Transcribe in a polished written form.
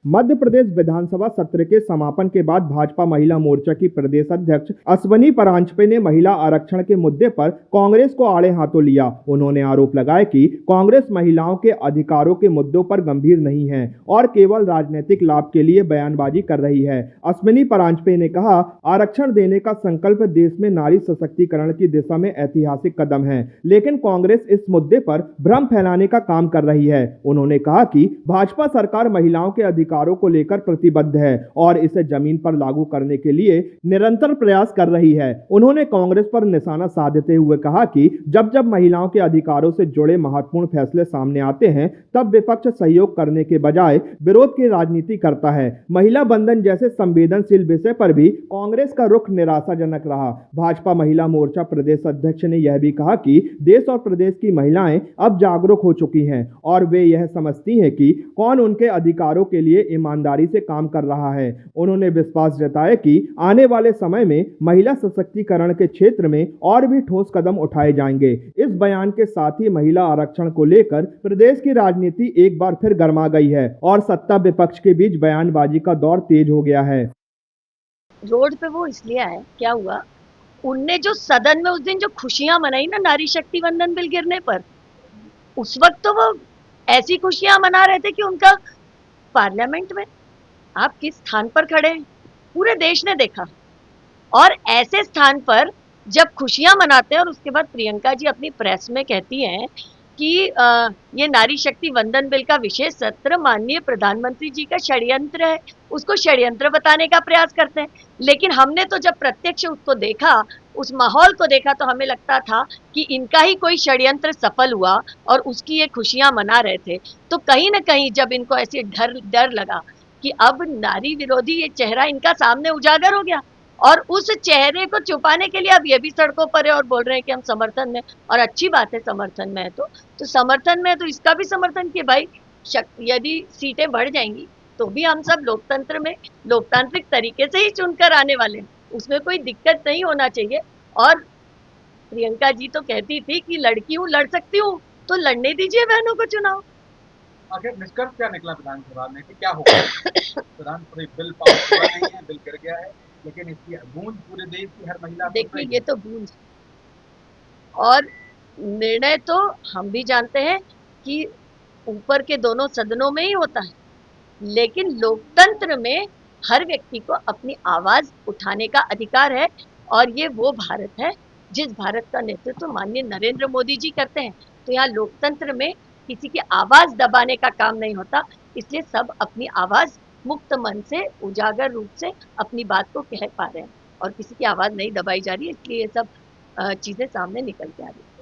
मध्य प्रदेश विधानसभा सत्र के समापन के बाद भाजपा महिला मोर्चा की प्रदेश अध्यक्ष अश्विनी परांजपे ने महिला आरक्षण के मुद्दे पर कांग्रेस को आड़े हाथों लिया। उन्होंने आरोप लगाया कि कांग्रेस महिलाओं के अधिकारों के मुद्दों पर गंभीर नहीं है और केवल राजनीतिक लाभ के लिए बयानबाजी कर रही है। अश्विनी परांजपे ने कहा, आरक्षण देने का संकल्प देश में नारी सशक्तिकरण की दिशा में ऐतिहासिक कदम है, लेकिन कांग्रेस इस मुद्दे पर भ्रम फैलाने का काम कर रही है। उन्होंने कहा कि भाजपा सरकार महिलाओं के अधिकारों को लेकर प्रतिबद्ध है और इसे जमीन पर लागू करने के लिए निरंतर प्रयास कर रही है। उन्होंने कांग्रेस पर निशाना साधते हुए कहा कि जब जब महिलाओं के अधिकारों से जुड़े महत्वपूर्ण फैसले सामने आते हैं, तब विपक्ष सहयोग करने के बजाय विरोध की राजनीति करता है। महिला बंधन जैसे संवेदनशील विषय पर भी कांग्रेस का रुख निराशाजनक रहा। भाजपा महिला मोर्चा प्रदेश अध्यक्ष ने यह भी कहा कि देश और प्रदेश की महिलाएं अब जागरूक हो चुकी हैं और वे यह समझती हैं कि कौन उनके अधिकारों के लिए ईमानदारी से काम कर रहा है। उन्होंने विश्वास जताया कि आने वाले समय में महिला सशक्तिकरण के क्षेत्र में और भी ठोस कदम उठाए जाएंगे। इस बयान के साथ ही महिला आरक्षण को लेकर प्रदेश की राजनीति एक बार फिर गर्मा गई है और सत्ता विपक्ष के बीच बयानबाजी का दौर तेज हो गया है। रोड पे वो इसलिए आए, क्या हुआ, उनने जो सदन में उस दिन जो खुशियां मनाई ना नारी शक्ति वंदन बिल गिरने पर, उस वक्त तो वो ऐसी खुशियां मना रहे थे कि उनका पार्लियामेंट में आप किस स्थान पर खड़े हैं पूरे देश ने देखा। और ऐसे स्थान पर जब खुशियां मनाते हैं और उसके बाद प्रियंका जी अपनी प्रेस में कहती हैं कि ये नारी शक्ति वंदन बिल का विशेष सत्र माननीय प्रधानमंत्री जी का षड्यंत्र है, उसको षड्यंत्र बताने का प्रयास करते हैं। लेकिन हमने तो जब प्रत्यक्ष उसको देखा, उस माहौल को देखा, तो हमें लगता था कि इनका ही कोई षड्यंत्र सफल हुआ और उसकी ये खुशियां मना रहे थे। तो कहीं ना कहीं जब इनको ऐसे डर लगा कि अब नारी विरोधी ये चेहरा इनका सामने उजागर हो गया और उस चेहरे को छुपाने के लिए अब ये भी सड़कों पर है और बोल रहे हैं कि हम समर्थन में, और अच्छी बात है समर्थन में है तो समर्थन में है तो इसका भी समर्थन कि भाई यदि सीटें बढ़ जाएंगी तो भी हम सब लोकतंत्र में लोकतांत्रिक तरीके से ही चुनकर आने वाले हैं, उसमें कोई दिक्कत नहीं होना चाहिए। और प्रियंका जी तो कहती थी कि लड़की हूँ, लड़ सकती हूँ, तो लड़ने दीजिए बहनों को चुनाव। आखिर निष्कर्ष क्या निकला विधानसभा में कि क्या होगा? प्रधानमंत्री बिल पास हुआ नहीं है, बिल गिर गया है, लेकिन इसकी गूंज पूरे देश की हर महिला देखिए ये तो गूंज और निर्णय तो हम भी जानते हैं कि ऊपर के दोनों सदनों में ही होता है, लेकिन लोकतंत्र में हर व्यक्ति को अपनी आवाज उठाने का अधिकार है और ये वो भारत है जिस भारत का नेतृत्व माननीय नरेंद्र मोदी जी करते हैं। तो यहाँ लोकतंत्र में किसी की आवाज दबाने का काम नहीं होता, इसलिए सब अपनी आवाज मुक्त मन से उजागर रूप से अपनी बात को कह पा रहे हैं और किसी की आवाज नहीं दबाई जा रही है, इसलिए ये सब चीजें सामने निकल के आ रही है।